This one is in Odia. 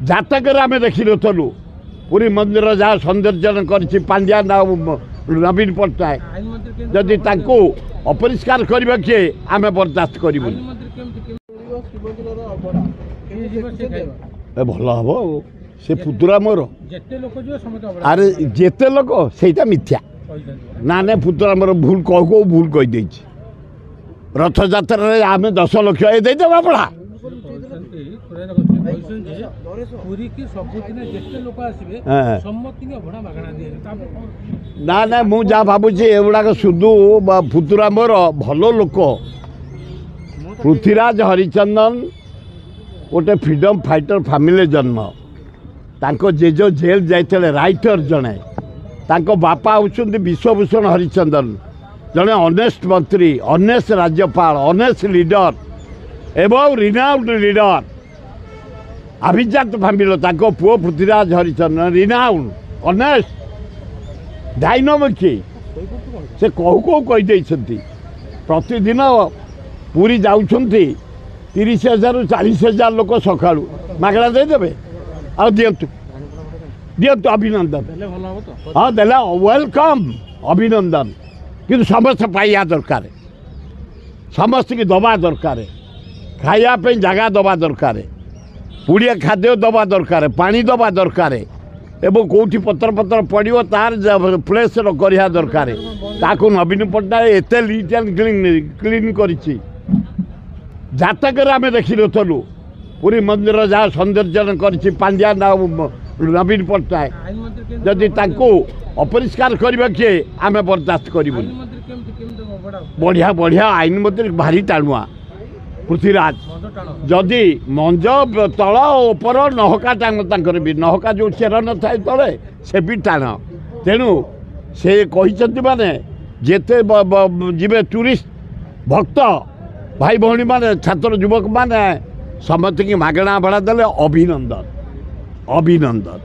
ଜାତକରେ ଆମେ ଦେଖିନଥିଲୁ ପୁରୀ ମନ୍ଦିର ଯାହା ସୌନ୍ଦର୍ଯ୍ୟନ କରିଛି ପାଣ୍ଡିଆ ନବୀନ ପଟ୍ଟନାୟକ ଯଦି ତାଙ୍କୁ ଅପରିଷ୍କାର କରିବା କିଏ ଆମେ ବରଦାସ୍ତ କରିବୁନି। ଭଲ ହବ ସେ ପୁତୁରା ମୋର ଆରେ ଯେତେ ଲୋକ ସେଇଟା ମିଥ୍ୟା ନା ନା ପୁତୁରା ମୋର ଭୁଲ କହୁ କହୁ ଭୁଲ କହିଦେଇଛି। ରଥଯାତ୍ରାରେ ଆମେ 10 ଲକ୍ଷ ଏ ଦେଇଦେବା ପଡ଼ା ନା ନା ମୁଁ ଯାହା ଭାବୁଛି ଏଗୁଡ଼ାକ ସୁଧୁ ପୁତୁରା ମୋର ଭଲ ଲୋକ। ପୃଥ୍ୱୀରାଜ ହରିଚନ୍ଦନ ଗୋଟେ ଫ୍ରିଡମ୍ ଫାଇଟର ଫ୍ୟାମିଲି ଜନ୍ମ। ତାଙ୍କ ଜେଜ ଜେଲ୍ ଯାଇଥିଲେ ରାଇଟର ଜଣେ। ତାଙ୍କ ବାପା ହେଉଛନ୍ତି ବିଶ୍ୱଭୂଷଣ ହରିଚନ୍ଦନ ଜଣେ ଅନେଷ୍ଟ ମନ୍ତ୍ରୀ ଅନେଷ୍ଟ ରାଜ୍ୟପାଳ ଅନେଷ୍ଟ ଲିଡର ଏବଂ ରିନାଉଣ୍ଡ ଲିଡର। ଅଭିଜାତ ଫ୍ୟାମିଲି ତାଙ୍କ ପୁଅ ପୃଥ୍ୱୀରାଜ ହରିଚନ୍ଦନ ରିନାଉଣ୍ଡ ଅନେଷ୍ଟ ଡାଇନମିକ୍ ସେ କହୁ କହୁ କହିଦେଇଛନ୍ତି। ପ୍ରତିଦିନ ପୁରୀ ଯାଉଛନ୍ତି 30,000ରୁ 40,000 ଲୋକ ସକାଳୁ ମାଗଣା ଦେଇଦେବେ। ଆଉ ଦିଅନ୍ତୁ ଦିଅନ୍ତୁ ଅଭିନନ୍ଦନ ହଁ ଦେଲେ ୱେଲକମ୍ ଅଭିନନ୍ଦନ। କିନ୍ତୁ ସମସ୍ତେ ପାଇବା ଦରକାର ସମସ୍ତଙ୍କୁ ଦେବା ଦରକାର ଖାଇବା ପାଇଁ ଜାଗା ଦେବା ଦରକାର ପୁଡ଼ିଆ ଖାଦ୍ୟ ଦେବା ଦରକାର ପାଣି ଦେବା ଦରକାର ଏବଂ କେଉଁଠି ପତ୍ର ପଡ଼ିବ ତାର ପ୍ଲେସ୍ର କରିବା ଦରକାର। ତାକୁ ନବୀନ ପଟ୍ଟନାୟକ ଏତେ ଲିଟ୍ ଆଣ୍ଡ କ୍ଲିନ୍ କରିଛି। ଜାତକରେ ଆମେ ଦେଖିନଥିଲୁ ପୁରୀ ମନ୍ଦିର ଯାହା ସୌନ୍ଦର୍ଯ୍ୟନ କରିଛି ପାଣ୍ଡିଆ ନବୀନ ପଟ୍ଟନାୟକ ଯଦି ତାଙ୍କୁ ଅପରିଷ୍କାର କରିବା କିଏ ଆମେ ବରଦାସ୍ତ କରିବୁନି। ବଢ଼ିଆ ବଢ଼ିଆ ଆଇନ ମନ୍ତ୍ରୀ ଭାରି ଟାଣୁଆ ପୃଥ୍ୱୀରାଜ ଯଦି ମଞ୍ଜ ତଳ ଉପର ନହକା ଟାଣ ତାଙ୍କର ବି ନହକା ଯେଉଁ ଚେର ନଥାଏ ତଳେ ସେ ବି ଟାଣ। ତେଣୁ ସେ କହିଛନ୍ତି ମାନେ ଯେତେ ଯିବେ ଟୁରିଷ୍ଟ ଭକ୍ତ ଭାଇ ଭଉଣୀମାନେ ଛାତ୍ର ଯୁବକମାନେ ସମସ୍ତଙ୍କୁ ମାଗଣା ଭଡ଼ା ଦେଲେ ଅଭିନନ୍ଦନ ଅଭିନନ୍ଦନ।